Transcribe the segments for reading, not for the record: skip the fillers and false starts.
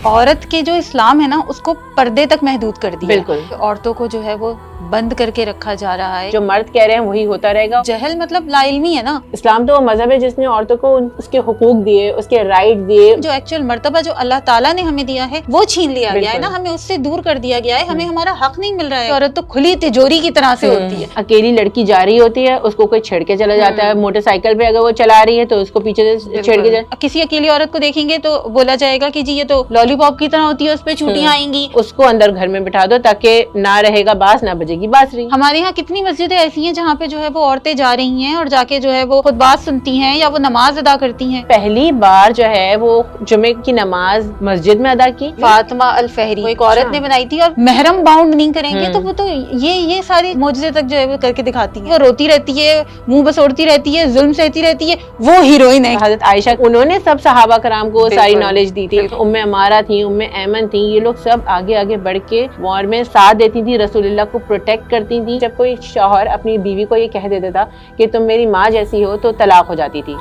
عورت کے جو اسلام ہے نا اس کو پردے تک محدود کر دیا. بالکل. عورتوں کو جو ہے وہ بند کر کے رکھا جا رہا ہے. جو مرد کہہ رہے ہیں وہی ہوتا رہے گا. جہل مطلب لا علمی ہے نا. اسلام تو وہ مذہب ہے جس نے عورتوں کو اس کے حقوق دیے, اس کے رائٹ دیے. جو ایکچوئل مرتبہ جو اللہ تعالیٰ نے ہمیں دیا ہے وہ چھین لیا گیا ہے نا, ہمیں اس سے دور کر دیا گیا ہے, ہمیں ہمارا حق نہیں مل رہا ہے. عورت تو کھلی تجوری کی طرح سے ہوتی ہے. اکیلی لڑکی جا رہی ہوتی ہے, اس کو کوئی چھیڑ کے چلا جاتا ہے. موٹر سائیکل پہ اگر وہ چلا رہی ہے تو اس کو پیچھے سے چھیڑ کے کسی اکیلی عورت کو دیکھیں گے تو بولا جائے گا کہ جی یہ تو لالی پاپ کی طرح ہوتی ہے, اس پہ چوٹیاں آئیں گی. اس کو اندر گھر میں بٹھا دو تاکہ نہ رہے گا باس نہ بجے گی بانسری. ہمارے یہاں کتنی مسجدیں ایسی ہیں جہاں پہ جو ہے وہ عورتیں جا رہی ہیں اور جا کے جو ہے وہ خطبہ سنتی ہیں یا وہ نماز ادا کرتی ہیں. پہلی بار جو ہے وہ جمعے کی نماز مسجد میں ادا کی فاطمہ الفہری ایک عورت نے بنائی تھی, اور محرم باؤنڈ نہیں کریں گے تو وہ تو یہ ساری معجزے تک جو ہے وہ کر کے دکھاتی ہیں. وہ روتی رہتی ہے, منہ بسوڑتی رہتی ہے, ظلم سہتی رہتی ہے, وہ ہیروئن ہے. حضرت عائشہ انہوں نے سب صحابہ کرام کو ساری نالج دی تھی. ام عمارہ تھی, ام ایمن تھی, یہ لوگ سب آگے آگے بڑھ کے وار میں ساتھ دیتی تھی, رسول اللہ کو پروٹیکٹ کرتی تھی. جب کوئی شوہر اپنی بیوی کو یہ کہہ دیتا تھا کہ تم میری ماں جیسی ہو تو طلاق ہو جاتی تھی.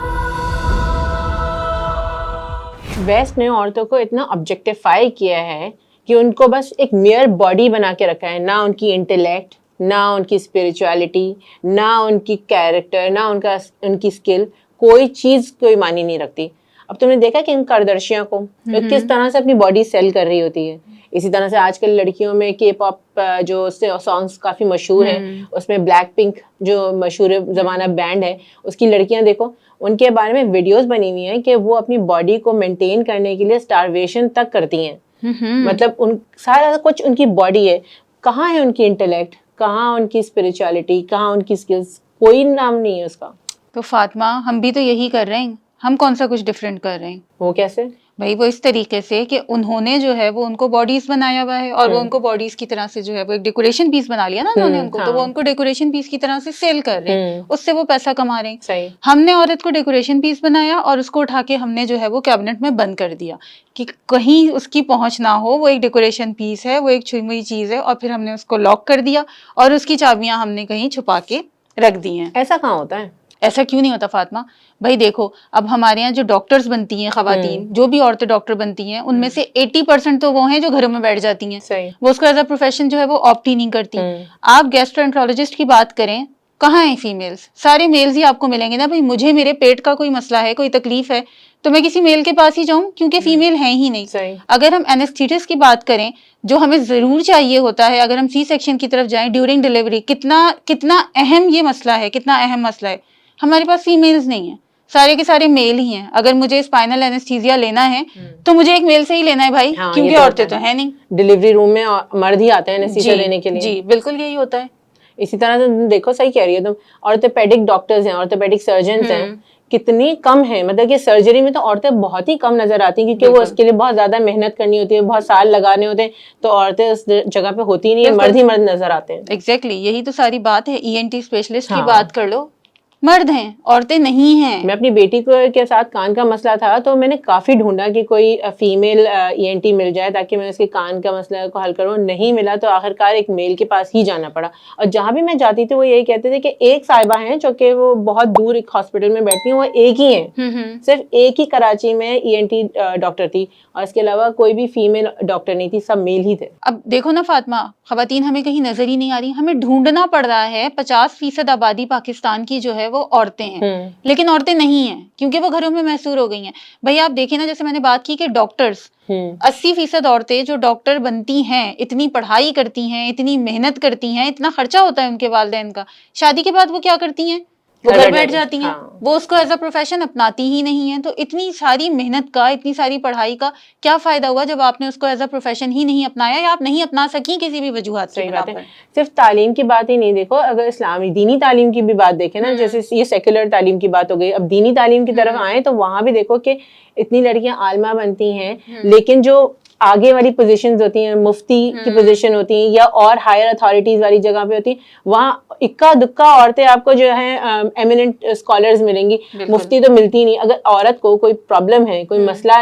ویسٹ نے عورتوں کو اتنا آبجیکٹیفائی کیا ہے کہ ان کو بس ایک میئر باڈی بنا کے رکھا ہے, نہ ان کی انٹیلیکٹ, نہ ان کی اسپرچویلٹی, نہ ان کی کیریکٹر, نہ ان کی اسکل, کوئی چیز کوئی معنی نہیں رکھتی. اب تم نے دیکھا کہ ان کردرشیاں کو کس طرح سے اپنی باڈی سیل کر رہی ہوتی ہے. اسی طرح سے آج کل لڑکیوں میں کے پاپ جو سانگس کافی مشہور ہیں, اس میں بلیک پنک جو مشہور زمانہ بینڈ ہے, اس کی لڑکیاں دیکھو, ان کے بارے میں ویڈیوز بنی ہوئی ہیں کہ وہ اپنی باڈی کو مینٹین کرنے کے لیے اسٹارویشن تک کرتی ہیں. مطلب ان سارا کچھ ان کی باڈی ہے. کہاں ہے ان کی انٹیلیکٹ, کہاں ان کی اسپرچویلٹی, کہاں ان کی اسکلس, کوئی نام نہیں ہے اس کا. تو فاطمہ ہم بھی تو یہی کر رہے ہیں, ہم کون سا کچھ ڈفرینٹ کر رہے ہیں؟ وہ کیسے بھائی وہ اس طریقے سے کہ انہوں نے جو ہے وہ ان کو باڈیز بنایا ہوا ہے, اور وہ ان کو باڈیز کی طرح سے جو ہے وہ ایک ڈیکوریشن پیس بنا لیا نا انہوں نے ان کو, تو وہ ان کو ڈیکوریشن پیس کی طرح سے سیل کر رہے ہیں, اس سے وہ پیسہ کما رہے ہیں. صحیح. ہم نے عورت کو ڈیکوریشن پیس بنایا اور اس کو اٹھا کے ہم نے جو ہے وہ کیبنٹ میں بند کر دیا کہ کہیں اس کی پہنچ نہ ہو, وہ ایک ڈیکوریشن پیس ہے, وہ ایک چھوئی ہوئی چیز ہے, اور پھر ہم نے اس کو لاک کر دیا اور اس کی چابیاں ہم نے کہیں چھپا کے رکھ دی ہیں. ایسا کہاں ہوتا ہے؟ ایسا کیوں نہیں ہوتا فاطمہ؟ بھائی دیکھو, اب ہمارے یہاں جو ڈاکٹرز بنتی ہیں خواتین, جو بھی عورتیں ڈاکٹر بنتی ہیں, ان میں سے 80% تو وہ ہیں جو گھروں میں بیٹھ جاتی ہیں. صحیح. وہ اس کو ایز اے پروفیشن جو ہے وہ آپٹ ہی نہیں کرتی. آپ گیسٹرونٹرولوجسٹ کی بات کریں, کہاں ہیں فیمیلز؟ سارے میلز ہی آپ کو ملیں گے نا. بھائی مجھے میرے پیٹ کا کوئی مسئلہ ہے, کوئی تکلیف ہے, تو میں کسی میل کے پاس ہی جاؤں, کیونکہ فیمیل ہیں ہی نہیں. صحیح. اگر ہم اینستھیٹسٹ کی بات کریں, جو ہمیں ضرور چاہیے ہوتا ہے, اگر ہم سی سیکشن کی طرف جائیں ڈیورنگ ڈیلیوری, کتنا اہم یہ مسئلہ ہے, کتنا اہم مسئلہ ہے. ہمارے پاس فیمیلز نہیں ہیں, سارے کے سارے میل ہی ہیں. اگر مجھے اسپائنل اینستھیزیا لینا ہے تو مجھے ایک میل سے ہی لینا ہے بھائی, کیونکہ عورتیں تو ہیں نہیں. ڈلیوری روم میں مرد ہی آتے ہیں اینستھیزیا لینے کے لیے. جی بالکل یہی ہوتا ہے. اسی طرح سے دیکھو, صحیح کہہ رہی ہے تم, آرتھوپیڈک ڈاکٹرز ہیں, آرتھوپیڈک سرجنز ہیں, کتنی کم ہیں. مطلب کہ سرجری میں تو عورتیں بہت ہی کم نظر آتی ہیں, کیونکہ وہ اس کے لیے بہت زیادہ محنت کرنی ہوتی ہے, بہت سال لگانے ہوتے ہیں, تو عورتیں اس جگہ پہ ہوتی نہیں ہیں, مرد ہی مرد نظر آتے ہیں. ایگزیکٹلی یہی تو ساری بات ہے. ENT اسپیشلسٹ کی بات کر لو, مرد ہیں, عورتیں نہیں ہیں. میں اپنی بیٹی کے ساتھ کان کا مسئلہ تھا, تو میں نے کافی ڈھونڈا کہ کوئی فیمیل ENT مل جائے تاکہ میں اس کے کان کا مسئلہ کو حل کروں. نہیں ملا, تو آخرکار ایک میل کے پاس ہی جانا پڑا. اور جہاں بھی میں جاتی تھی وہ یہی کہتے تھے کہ ایک صاحبہ ہیں جو کہ وہ بہت دور ایک ہاسپٹل میں بیٹھتی ہیں, وہ ایک ہی ہیں, صرف ایک ہی کراچی میں ENT ڈاکٹر تھی, اور اس کے علاوہ کوئی بھی فیمیل ڈاکٹر نہیں تھی, سب میل ہی تھے. اب دیکھو نا فاطمہ, خواتین ہمیں کہیں نظر ہی نہیں آ رہی, ہمیں ڈھونڈنا پڑ رہا ہے. 50% آبادی پاکستان کی جو ہے وہ عورتیں ہیں, لیکن عورتیں نہیں ہیں کیونکہ وہ گھروں میں محصور ہو گئی ہیں. بھائی آپ دیکھیں نا, جیسے میں نے بات کی کہ ڈاکٹرز, 80% عورتیں جو ڈاکٹر بنتی ہیں, اتنی پڑھائی کرتی ہیں, اتنی محنت کرتی ہیں, اتنا خرچہ ہوتا ہے ان کے والدین کا, شادی کے بعد وہ کیا کرتی ہیں؟ وہ گھر بیٹھ جاتی ہیں. وہ اس کو ایز اے پروفیشن اپناتی ہی نہیں ہیں. تو اتنی ساری محنت کا, اتنی ساری پڑھائی کا کیا فائدہ ہوا جب آپ نے اس کو ایز اے پروفیشن ہی نہیں اپنایا, یا آپ نہیں اپنا سکیں کسی بھی وجوہات سے. صرف تعلیم کی بات ہی نہیں, دیکھو اگر اسلامی دینی تعلیم کی بھی بات دیکھیں نا, جیسے یہ سیکولر تعلیم کی بات ہو گئی, اب دینی تعلیم کی طرف آئیں تو وہاں بھی دیکھو کہ اتنی لڑکیاں عالمہ بنتی ہیں, لیکن جو آگے والی پوزیشنز ہوتی ہیں, مفتی کی پوزیشن ہوتی ہیں یا اور ہائر اتھارٹیز والی جگہ پہ ہوتی ہیں, وہاں اکا دکا عورتیں آپ کو جو ہیں ایمیننٹ اسکالرز ملیں گی, مفتی تو ملتی نہیں. اگر عورت کو کوئی پرابلم ہے, کوئی مسئلہ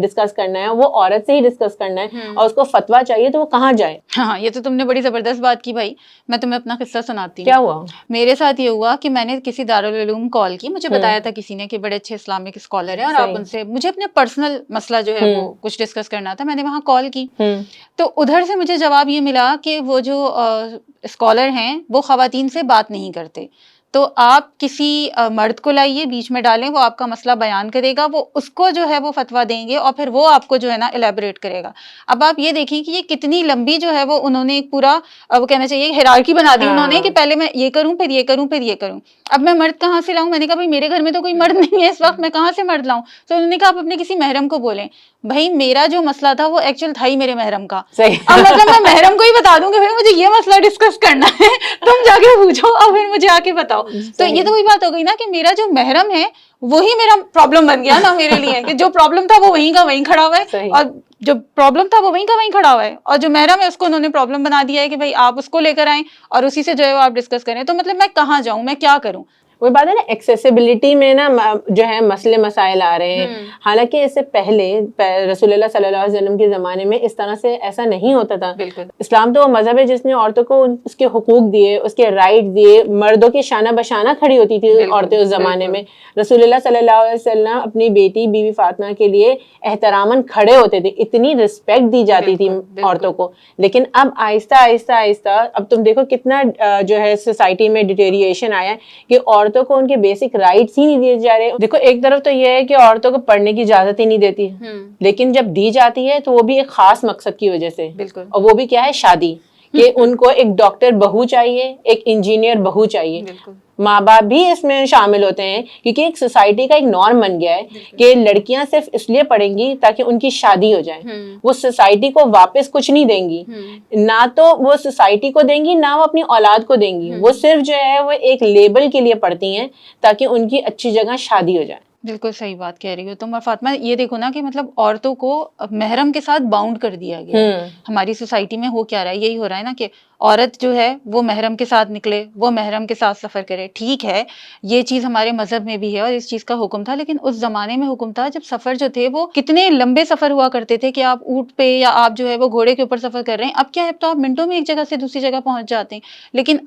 ڈسکس کرنا ہے, وہ عورت سے ہی ڈسکس کرنا ہے, اور اس کو فتویٰ چاہیے تو وہ کہاں جائے؟ ہاں یہ تو تم نے بڑی زبردست بات کی بھائی. میں تمہیں اپنا قصہ سناتی ہوں. کیا ہوا میرے ساتھ یہ ہوا کہ میں نے کسی دارالعلوم کال کی, مجھے بتایا تھا کسی نے کہ بڑے اچھے اسلامک اسکالر ہیں, اور آپ ان سے, مجھے اپنے پرسنل مسئلہ جو ہے وہ کچھ ڈسکس کرنا تھا. میں نے نے وہاں کال کی تو ادھر سے مجھے جواب یہ ملا کہ وہ جو اسکالر ہیں وہ خواتین سے بات نہیں کرتے، تو آپ کسی مرد کو لائیے بیچ میں ڈالیں، وہ آپ کا مسئلہ بیان کرے گا، وہ اس کو جو ہے وہ فتویٰ دیں گے اور پھر وہ آپ کو جو ہے نا الیبوریٹ کرے گا۔ اب آپ یہ دیکھیں کہ یہ کتنی لمبی جو ہے وہ انہوں نے ایک پورا وہ کہنا چاہیے ہیرارکی بنا دی انہوں نے کہ پہلے میں یہ کروں پھر یہ کروں پھر یہ کروں۔ اب میں مرد کہاں سے لاؤں؟ میں نے کہا بھائی میرے گھر میں تو کوئی مرد نہیں ہے اس وقت، میں کہاں سے مرد لاؤں؟ تو انہوں نے کہا آپ اپنے کسی محرم کو بولیں۔ بھائی میرا جو مسئلہ تھا وہ ایکچوئل تھا ہی میرے محرم کا، اب مطلب میں محرم کو ہی بتا دوں کہ بھائی مجھے یہ مسئلہ ڈسکس کرنا ہے، تم جا کے پوچھو اور پھر مجھے آ کے بتاؤ۔ تو یہ تو وہی بات ہو گئی نا کہ میرا جو محرم ہے وہی میرا پرابلم بن گیا نا میرے لیے، کہ جو پرابلم تھا وہ وہیں کا وہیں کھڑا ہوا ہے، اور جو پرابلم تھا وہ وہیں کا وہیں کھڑا ہوا ہے، اور جو محرم ہے اس کو انہوں نے پرابلم بنا دیا ہے کہ بھائی آپ اس کو لے کر آئیں اور اسی سے جو ہے وہ آپ ڈسکس کریں۔ تو مطلب میں کہاں جاؤں، میں کیا کروں؟ وہی بات ہے نا، ایکسیسیبلٹی میں نا جو ہے مسئلے مسائل آ رہے ہیں۔ حالانکہ اس سے پہلے رسول اللہ صلی اللہ علیہ وسلم کے زمانے میں اس طرح سے ایسا نہیں ہوتا تھا۔ بالکل، اسلام تو وہ مذہب ہے جس نے عورتوں کو اس کے حقوق دیے، اس کے رائٹ دیے، مردوں کی شانہ بشانہ کھڑی ہوتی تھی عورتیں اس زمانے میں۔ رسول اللہ صلی اللہ علیہ وسلم اپنی بیٹی بی بی فاطمہ کے لیے احتراماً کھڑے ہوتے تھے، اتنی رسپیکٹ دی جاتی تھی عورتوں کو۔ لیکن اب آہستہ آہستہ آہستہ اب تم دیکھو کتنا جو ہے سوسائٹی میں ڈیٹیریشن آیا ہے کہ عورتوں کو ان کے بیسک رائٹس ہی نہیں دیے جا رہے۔ دیکھو ایک طرف تو یہ ہے کہ عورتوں کو پڑھنے کی اجازت ہی نہیں دیتی، لیکن جب دی جاتی ہے تو وہ بھی ایک خاص مقصد کی وجہ سے، بالکل، اور وہ بھی کیا ہے، شادی، کہ ان کو ایک ڈاکٹر بہو چاہیے، ایک انجینئر بہو چاہیے۔ ماں باپ بھی اس میں شامل ہوتے ہیں کیونکہ ایک سوسائٹی کا ایک نارم بن گیا ہے کہ لڑکیاں صرف اس لیے پڑھیں گی تاکہ ان کی شادی ہو جائے۔ وہ سوسائٹی کو واپس کچھ نہیں دیں گی، نہ تو وہ سوسائٹی کو دیں گی نہ وہ اپنی اولاد کو دیں گی، وہ صرف جو ہے وہ ایک لیبل کے لیے پڑھتی ہیں تاکہ ان کی اچھی جگہ شادی ہو جائے۔ بالکل صحیح بات کہہ رہی ہو تم۔ اور فاطمہ یہ دیکھو نا کہ مطلب عورتوں کو محرم کے ساتھ باؤنڈ کر دیا گیا ہے۔ ہماری سوسائٹی میں ہو کیا رہا ہے، یہی ہو رہا ہے نا کہ عورت جو ہے وہ محرم کے ساتھ نکلے، وہ محرم کے ساتھ سفر کرے۔ ٹھیک ہے یہ چیز ہمارے مذہب میں بھی ہے اور اس چیز کا حکم تھا، لیکن اس زمانے میں حکم تھا جب سفر جو تھے وہ کتنے لمبے سفر ہوا کرتے تھے کہ آپ اونٹ پہ یا آپ جو ہے وہ گھوڑے کے اوپر سفر کر رہے ہیں۔ اب کیا ہے، تو آپ منٹوں میں ایک جگہ سے دوسری جگہ پہنچ جاتے ہیں، لیکن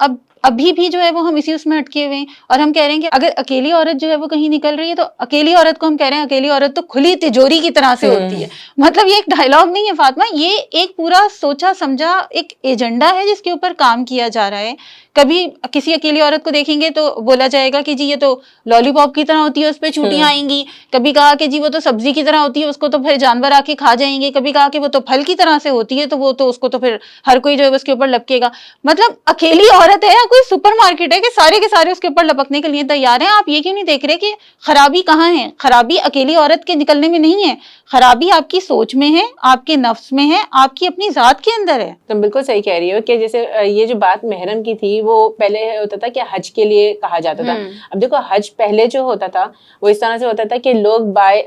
ابھی بھی جو ہے وہ ہم اسی اس میں اٹکے ہوئے ہیں، اور ہم کہہ رہے ہیں کہ اگر اکیلی عورت جو ہے وہ کہیں نکل رہی ہے تو اکیلی عورت کو ہم کہہ رہے ہیں اکیلی عورت تو کھلی تجوری کی طرح سے ہوتی ہے۔ مطلب یہ ایک ڈائلاگ نہیں ہے فاطمہ، یہ ایک پورا سوچا سمجھا ایک ایجنڈا ہے جس کے اوپر کام کیا جا رہا ہے۔ کبھی کسی اکیلی عورت کو دیکھیں گے تو بولا جائے گا کہ جی یہ تو لالی پاپ کی طرح ہوتی ہے، اس پہ چوٹیاں آئیں گی، کبھی کہا کہ جی وہ تو سبزی کی طرح ہوتی ہے، اس کو تو پھر جانور آ کے کھا جائیں گے، کبھی کہا کہ وہ تو پھل کی طرح سے ہوتی ہے تو وہ تو اس کو تو پھر ہر کوئی جو ہے اس کے اوپر لپکے گا۔ مطلب اکیلی عورت ہے یا کوئی سپر مارکیٹ ہے کہ سارے کے سارے اس کے اوپر لپکنے کے لیے تیار ہیں؟ آپ یہ کیوں نہیں دیکھ رہے کہ خرابی کہاں ہے؟ خرابی اکیلی عورت کے نکلنے میں نہیں ہے، خرابی آپ کی سوچ میں ہے، آپ کے نفس میں ہے، آپ کی اپنی ذات کے اندر ہے۔ تم بالکل صحیح کہہ رہی ہو کہ جیسے یہ جو بات محرم کی تھی وہ پہلے ہوتا تھا کہ حج کے لیے کہا جاتا تھا۔ اب دیکھو حج پہلے جو ہوتا تھا وہ اس طرح سے ہوتا تھا کہ لوگ بائی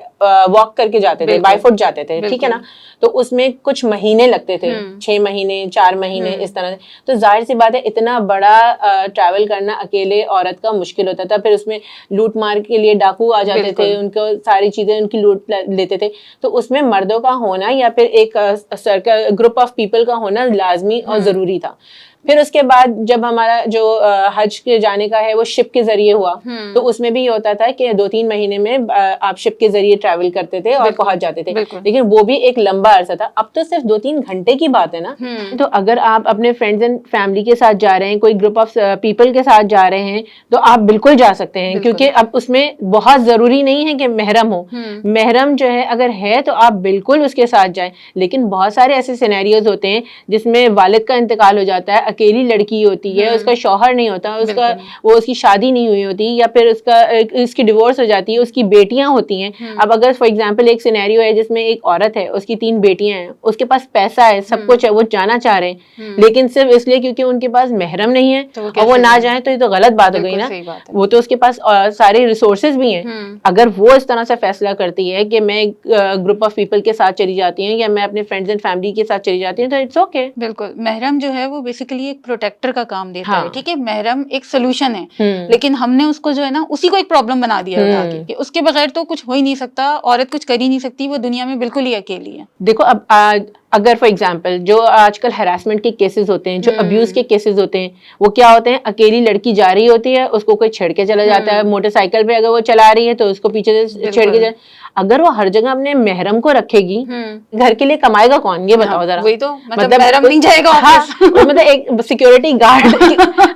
واک کر کے جاتے تھے، بائی فٹ جاتے تھے، ٹھیک ہے نا، تو اس میں کچھ مہینے لگتے تھے، 6 مہینے 4 مہینے اس طرح سے۔ تو ظاہر سی بات ہے اتنا بڑا ٹریول کرنا اکیلے عورت کا مشکل ہوتا تھا۔ پھر اس میں لوٹ مار کے لیے ڈاکو آ جاتے تھے، ان کو ساری چیزیں ان کی لوٹ لیتے تھے۔ تو اس میں مردوں کا ہونا یا پھر ایک سرکل گروپ آف پیپل کا ہونا لازمی اور ضروری تھا۔ پھر اس کے بعد جب ہمارا جو حج کے جانے کا ہے وہ شپ کے ذریعے ہوا، تو اس میں بھی یہ ہوتا تھا کہ 2-3 مہینے میں آپ شپ کے ذریعے ٹریول کرتے تھے اور پہنچ جاتے تھے، لیکن وہ بھی ایک لمبا عرصہ تھا۔ اب تو صرف 2-3 گھنٹے کی بات ہے نا۔ تو اگر آپ اپنے فرینڈز اینڈ فیملی کے ساتھ جا رہے ہیں، کوئی گروپ آف پیپل کے ساتھ جا رہے ہیں، تو آپ بالکل جا سکتے ہیں، کیونکہ اب اس میں بہت ضروری نہیں ہے کہ محرم ہو۔ محرم جو ہے اگر ہے تو آپ بالکل اس کے ساتھ جائیں، لیکن بہت سارے ایسے سینیریوز ہوتے ہیں جس میں والد کا انتقال ہو جاتا ہے، اکیلی لڑکی ہوتی ہے، اس کا شوہر نہیں ہوتا، اس کی شادی نہیں ہوئی ہوتی، یا پھر اس کی ڈیورس ہو جاتی ہے، اس کی بیٹیاں ہوتی ہیں۔ اب اگر فار ایگزامپل ایک سینیریو ہے جس میں ایک عورت ہے، اس کی 3 بیٹیاں ہیں، اس کے پاس پیسہ ہے، سب کچھ ہے، وہ جانا چاہ رہے ہیں، لیکن صرف اس لیے کیونکہ ان کے پاس محرم نہیں ہے اور وہ نہ جائیں تو یہ تو غلط بات ہو گئی نا۔ وہ تو اس کے پاس سارے ریسورسز بھی ہیں۔ اگر وہ اس طرح سے فیصلہ کرتی ہے کہ میں گروپ آف پیپل کے ساتھ چلی جاتی ہوں یا میں اپنے فرینڈز اینڈ فیملی کے ساتھ چلی جاتی ہوں تو اٹس اوکے۔ بالکل، محرم جو ہے وہ بیسیکلی ایک پروٹیکٹر کا کام دیتا ہے، ٹھیک ہے، محرم ایک سولوشن ہے، لیکن ہم نے اس کو جو ہے نا اسی کو ایک پرابلم بنا دیا اٹھا کے کہ اس کے بغیر تو کچھ ہو ہی نہیں سکتا، عورت کچھ کر ہی نہیں سکتی، وہ دنیا میں بالکل ہی اکیلی ہے۔ دیکھو اب اگر فار ایگزامپل جو آج کل ہراسمنٹ کے کیسز ہوتے ہیں, جو ابیوز کے کیسز ہوتے ہیں, وہ کیا ہوتے ہیں, اکیلی لڑکی جا رہی ہوتی ہے, اس کو کوئی چھیڑ کے چلا جاتا ہے, موٹر سائیکل پہ اگر وہ چلا رہی ہے تو اس کو پیچھے سے چھیڑ کے اگر وہ ہر جگہ اپنے محرم کو رکھے گی, گھر کے لیے کمائے گا کون, یہ بتاؤ ذرا. وہی تو مطلب محرم نہیں جائے گا آفس, مطلب ایک سیکورٹی گارڈ,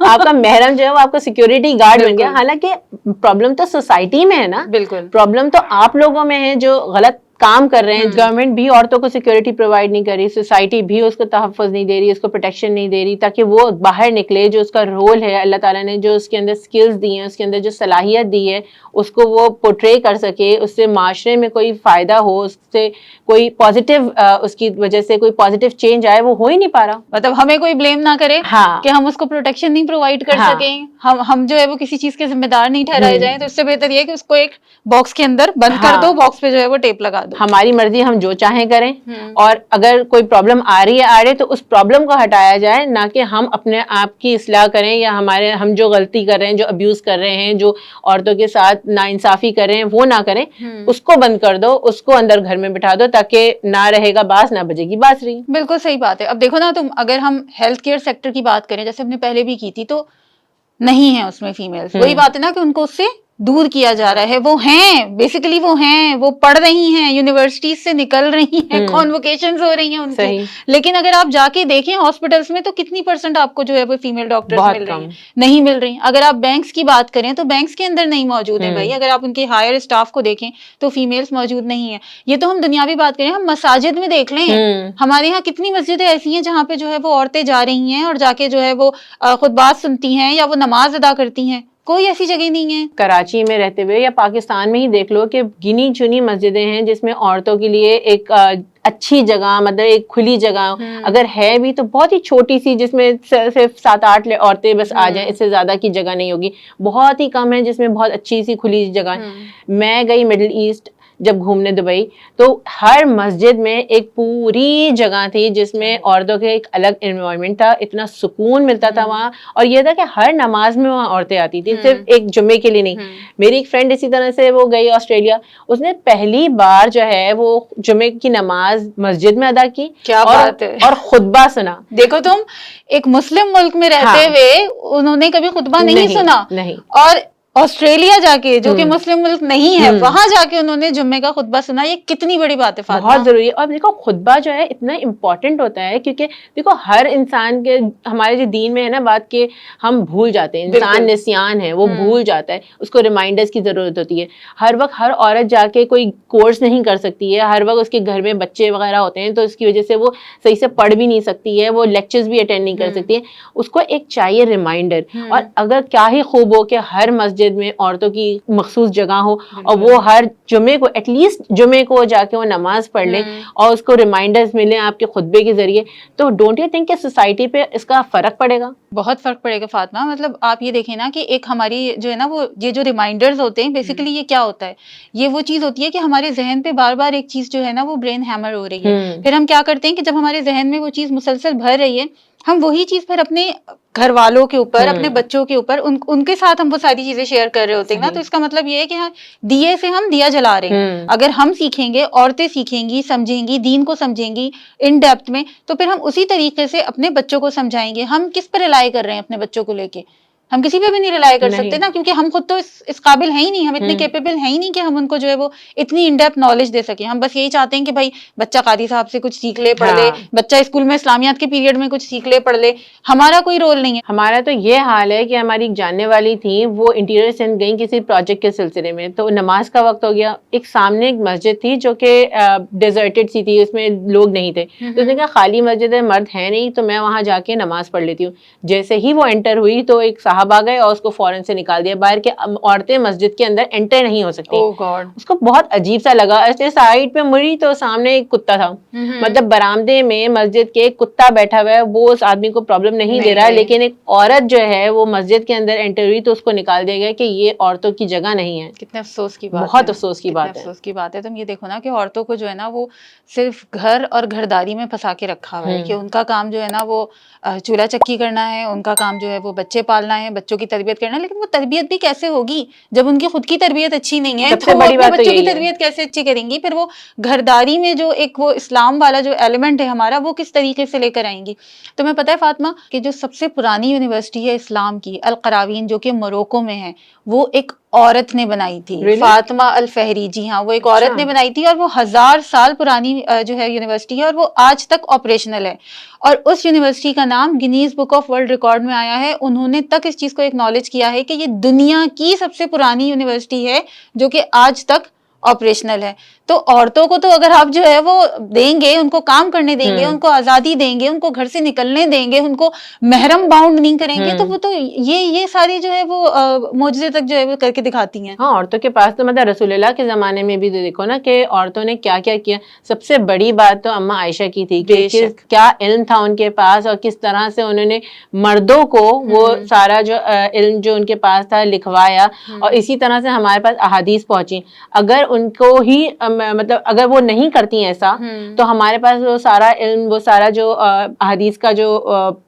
آپ کا محرم جو ہے وہ آپ کا سیکورٹی گارڈ بن گیا. حالانکہ پرابلم تو سوسائٹی میں ہے نا, بالکل پرابلم تو آپ لوگوں میں ہے جو غلط کام کر رہے ہیں. گورنمنٹ بھی عورتوں کو سیکورٹی پرووائڈ نہیں کر رہی, سوسائٹی بھی اس کو تحفظ نہیں دے رہی, اس کو پروٹیکشن نہیں دے رہی تاکہ وہ باہر نکلے. جو اس کا رول ہے, اللہ تعالیٰ نے جو اس کے اندر سکلز دی ہیں, اس کے اندر جو صلاحیت دی ہے, اس کو وہ پورٹرے کر سکے, اس سے معاشرے میں کوئی فائدہ ہو, اس سے کوئی پازیٹیو, اس کی وجہ سے کوئی پازیٹیو چینج آئے, وہ ہو ہی نہیں پا رہا. مطلب ہمیں کوئی بلیم نہ کرے کہ ہم اس کو پروٹیکشن نہیں پرووائڈ کر سکیں, ہم جو ہے وہ کسی چیز کے ذمہ دار نہیں ٹھہرائے جائیں. تو اس سے بہتر یہ ہے کہ اس کو ایک باکس کے اندر بند کر دو, باکس پہ جو ہے وہ ٹیپ لگا دو. ہماری مرضی, ہم جو چاہیں کریں, اور اگر کوئی پرابلم آ رہی ہے تو اس پرابلم کو ہٹایا جائے, نہ کہ ہم اپنے آپ کی اصلاح کریں, یا ہم جو غلطی کر رہے ہیں, جو ابیوز کر رہے ہیں, جو عورتوں کے ساتھ ناانصافی کر رہے ہیں, وہ نہ کریں. اس کو بند کر دو, اس کو اندر گھر میں بٹھا دو, تاکہ نہ رہے گا باس نہ بجے گی بانسری. بالکل صحیح بات ہے. اب دیکھو نا تم, اگر ہم ہیلتھ کیئر سیکٹر کی بات کریں, جیسے ہم نے پہلے بھی کی تھی, تو نہیں ہے اس میں فیمیلز. وہی بات ہے نا کہ ان کو اس سے دور کیا جا رہا ہے. وہ ہیں بیسیکلی, وہ پڑھ رہی ہیں, یونیورسٹیز سے نکل رہی ہیں, کانوکیشنز ہو رہی ہیں ان کی, لیکن اگر آپ جا کے دیکھیں ہاسپٹلس میں تو کتنی % آپ کو جو ہے وہ فیمیل ڈاکٹرز مل رہی ہیں, نہیں مل رہی. اگر آپ بینکس کی بات کریں تو بینکس کے اندر نہیں موجود ہیں بھائی. اگر آپ ان کے ہائر اسٹاف کو دیکھیں تو فیمیلز موجود نہیں ہیں. یہ تو ہم دنیاوی بات کریں, ہم مساجد میں دیکھ لیں, ہمارے یہاں کتنی مسجدیں ایسی ہیں جہاں پہ جو ہے وہ عورتیں جا رہی ہیں اور جا کے جو ہے وہ خطبات سنتی ہیں یا وہ نماز ادا کرتی ہیں. کوئی ایسی جگہ نہیں ہے. کراچی میں رہتے ہوئے یا پاکستان میں ہی دیکھ لو کہ گنی چنی مسجدیں ہیں جس میں عورتوں کے لیے ایک اچھی جگہ, مطلب ایک کھلی جگہ اگر ہے بھی تو بہت ہی چھوٹی سی, جس میں صرف 7-8 عورتیں بس آ جائیں, اس سے زیادہ کی جگہ نہیں ہوگی. بہت ہی کم ہے جس میں بہت اچھی سی کھلی جگہ ہے. میں گئی مڈل ایسٹ جب گھومنے دبئی, تو ہر مسجد میں ایک پوری جگہ تھی جس میں عورتوں کے ایک الگ انوائرمنٹ تھا, اتنا سکون ملتا تھا وہاں. اور یہ تھا کہ ہر نماز میں وہاں عورتیں آتی تھی, صرف ایک جمعے کے لیے نہیں. میری ایک فرینڈ اسی طرح سے وہ گئی آسٹریلیا, اس نے پہلی بار جو ہے وہ جمعے کی نماز مسجد میں ادا کی. کیا بات ہے. اور خطبہ سنا. دیکھو تم, ایک مسلم ملک میں رہتے ہوئے انہوں نے کبھی خطبہ نہیں سنا, اور آسٹریلیا جا کے جو کہ مسلم ملک نہیں ہے, وہاں جا کے انہوں نے جمعے کا خطبہ سنا. یہ کتنی بڑی بات ہے فاطمہ. بہت ضروری ہے. اور دیکھو خطبہ جو ہے اتنا امپورٹنٹ ہوتا ہے, کیونکہ دیکھو ہر انسان کے, ہمارے جو دین میں ہے نا بات کہ ہم بھول جاتے ہیں, انسان نسیان ہے, وہ بھول جاتا ہے, اس کو ریمائنڈرز کی ضرورت ہوتی ہے. ہر وقت ہر عورت جا کے کوئی کورس نہیں کر سکتی ہے, ہر وقت اس کے گھر میں بچے وغیرہ ہوتے ہیں, تو اس کی وجہ سے وہ صحیح سے پڑھ بھی نہیں سکتی ہے, وہ لیکچرز بھی اٹینڈ نہیں کر سکتی ہے. اس کو ایک چاہیے ریمائنڈر. اور اگر کیا ہی خوب ہو کہ ہر مسجد میں عورتوں کی مخصوص جگہ ہو, اور وہ ہر جمعے کو ایٹ لیسٹ جمعے کو جا کے وہ نماز پڑھ لیں, اور اس کو ریمائنڈرز ملیں آپ کے خطبے کے ذریعے, تو ڈونٹ یو تھنک کہ سوسائٹی پہ اس کا فرق پڑے گا؟ بہت فرق پڑے گا فاطمہ. مطلب آپ یہ دیکھیں نا کہ ایک ہماری جو ہے نا وہ یہ جو ریمائنڈرز ہوتے ہیں, بیسیکلی یہ کیا ہوتا ہے, یہ وہ چیز ہوتی ہے کہ ہمارے ذہن پہ بار بار ایک چیز جو ہے نا وہ برین ہیمر ہو رہی ہے. پھر ہم کیا کرتے ہیں کہ جب ہمارے ذہن میں وہ چیز مسلسل بھر رہی ہے, ہم وہی چیز پھر اپنے گھر والوں کے اوپر, اپنے بچوں کے اوپر, ان کے ساتھ ہم وہ ساری چیزیں شیئر کر رہے ہوتے ہیں نا. تو اس کا مطلب یہ ہے کہ دیے سے ہم دیا جلا رہے ہیں. اگر ہم سیکھیں گے, عورتیں سیکھیں گی, سمجھیں گی, دین کو سمجھیں گی ان ڈیپتھ میں, تو پھر ہم اسی طریقے سے اپنے بچوں کو سمجھائیں گے. ہم کس پہ ریلائی کر رہے ہیں اپنے بچوں کو لے کے؟ ہم کسی پہ بھی نہیں ریلائی کر سکتے نا, کیونکہ ہم خود تو اس قابل ہیں ہی نہیں, ہم اتنے کیپیبل ہیں ہی نہیں کہ ہم ان کو جو ہے وہ اتنی ان ڈیپتھ نالج دے سکیں. ہم بس یہی چاہتے ہیں کہ بھائی بچہ قاضی صاحب سے کچھ سیکھ لے, پڑھ لے, بچہ اسکول میں اسلامیات کے پیریڈ میں کچھ سیکھ لے, پڑھ لے. ہمارا کوئی رول نہیں ہے. ہمارا تو یہ حال ہے کہ ہماری ایک جاننے والی تھی, وہ انٹیریئر سندھ گئیں کسی پروجیکٹ کے سلسلے میں, تو نماز کا وقت ہو گیا. ایک سامنے ایک مسجد تھی جو کہ ڈیزرٹڈ سی تھی, اس میں لوگ نہیں تھے. تو اس نے کہا خالی مسجد ہے, مرد ہے نہیں, تو میں وہاں جا کے نماز پڑھ لیتی ہوں. جیسے ہی وہ انٹر ہوئی تو ایک صاحب آ گئے اور اس کو فوراً سے نکال دیا باہر, کہ عورتیں مسجد کے اندر انٹر نہیں ہو سکتی. اس کو بہت عجیب سا لگا. ایسے سائڈ پہ مڑی تو سامنے ایک کتا تھا, مطلب برآمدے میں مسجد کے ایک کتا بیٹھا ہوا ہے, وہ اس آدمی کو پرابلم نہیں دے رہا ہے, لیکن ایک عورت جو ہے وہ مسجد کے اندر انٹر ہوئی تو اس کو نکال دیا گیا کہ یہ عورتوں کی جگہ نہیں ہے. کتنے افسوس کی بات, بہت افسوس کی بات ہے. افسوس کی بات ہے. تم یہ دیکھو نا کہ عورتوں کو جو ہے نا وہ صرف گھر اور گھرداری میں پھنسا کے رکھا ہوا ہے, کہ ان کا کام جو ہے نا وہ چولہا چکی کرنا ہے, ان کا کام جو ہے وہ بچے پالنا ہے بچوں کی تربیت کرنا, لیکن وہ تربیت بھی کیسے ہوگی جب ان کی خود کی تربیت اچھی نہیں ہے, تو وہ اپنے بچوں کی تربیت کیسے اچھی کریں گی؟ پھر وہ گھرداری میں جو ایک وہ اسلام والا جو ایلیمنٹ ہے ہمارا, وہ کس طریقے سے لے کر آئیں گی؟ تو میں پتہ ہے فاطمہ کہ جو سب سے پرانی یونیورسٹی ہے اسلام کی, القراوین, جو کہ موروکو میں ہے, وہ ایک عورت نے بنائی تھی, فاطمہ الفہری. جی ہاں, وہ ایک عورت نے بنائی تھی, اور وہ 1000 سال پرانی جو ہے یونیورسٹی ہے, اور وہ آج تک آپریشنل ہے. اور اس یونیورسٹی کا نام Guinness book of world record میں آیا ہے. انہوں نے تک اس چیز کو ایکنالج کیا ہے کہ یہ دنیا کی سب سے پرانی یونیورسٹی ہے جو کہ آج تک آپریشنل ہے. تو عورتوں کو تو اگر آپ جو ہے وہ دیں گے, ان کو کام کرنے دیں گے, ان کو آزادی دیں گے, ان کو گھر سے نکلنے دیں گے, ان کو محرم باؤنڈ نہیں کریں گے, تو وہ تو یہ ساری جو ہے وہ معجزے تک جو ہے وہ کر کے دکھاتی ہیں. ہاں, عورتوں کے پاس تو مطلب رسول اللہ کے زمانے میں بھی دیکھو نا کہ عورتوں نے کیا کیا کیا. سب سے بڑی بات تو اما عائشہ کی تھی کہ کیا علم تھا ان کے پاس, اور کس طرح سے انہوں نے مردوں کو وہ سارا جو علم جو ان کے پاس تھا لکھوایا, اور اسی طرح سے ہمارے پاس احادیث پہنچی. اگر ان کو ہی مطلب اگر وہ نہیں کرتی ایسا, تو ہمارے پاس وہ سارا علم, وہ سارا جو احادیث کا جو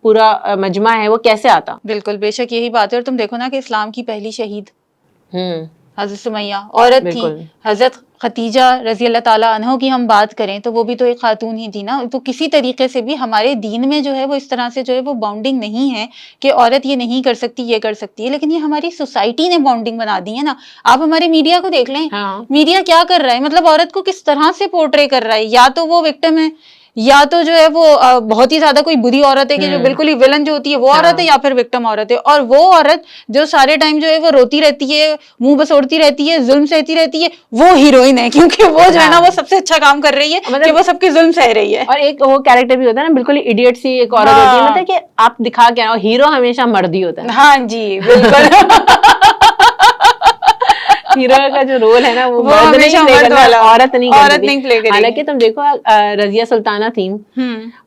پورا مجمع ہے وہ کیسے آتا؟ بالکل, بے شک یہی بات ہے. اور تم دیکھو نا کہ اسلام کی پہلی شہید حضرت سمیہ عورت تھی. حضرت ختیجہ رضی اللہ تعالیٰ عنہ کی ہم بات کریں تو وہ بھی تو ایک خاتون ہی تھی نا. تو کسی طریقے سے بھی ہمارے دین میں جو ہے وہ اس طرح سے جو ہے وہ باؤنڈنگ نہیں ہے کہ عورت یہ نہیں کر سکتی, یہ کر سکتی ہے, لیکن یہ ہماری سوسائٹی نے باؤنڈنگ بنا دی ہے نا. آپ ہمارے میڈیا کو دیکھ لیں, میڈیا کیا کر رہا ہے, مطلب عورت کو کس طرح سے پورٹرے کر رہا ہے. یا تو وہ وکٹم ہے, یا تو جو ہے وہ بہت ہی زیادہ کوئی بری عورت ہے کہ جو بالکل ہی ویلن جو ہوتی ہے وہ عورت ہے, یا پھر وکٹم عورت ہے. اور وہ عورت جو سارے ٹائم جو ہے وہ روتی رہتی ہے, منہ بسوڑتی رہتی ہے, ظلم سہتی رہتی ہے, وہ ہیروئن ہے, کیونکہ وہ جو ہے نا وہ سب سے اچھا کام کر رہی ہے کہ وہ سب کے ظلم سہ رہی ہے. اور ایک وہ کیریکٹر بھی ہوتا ہے نا, بالکل ایڈیٹ سی ایک عورت ہوتی ہے, مطلب کہ آپ دکھا کیا, ہیرو ہمیشہ مرد ہی ہوتا ہے. ہاں جی بالکل. ہیرو کا جو رول ہے نا وہ مرد نہیں پلے کرتا, عورت نہیں پلے کرتی. حالانکہ تم دیکھو رضیہ سلطانہ تھیں,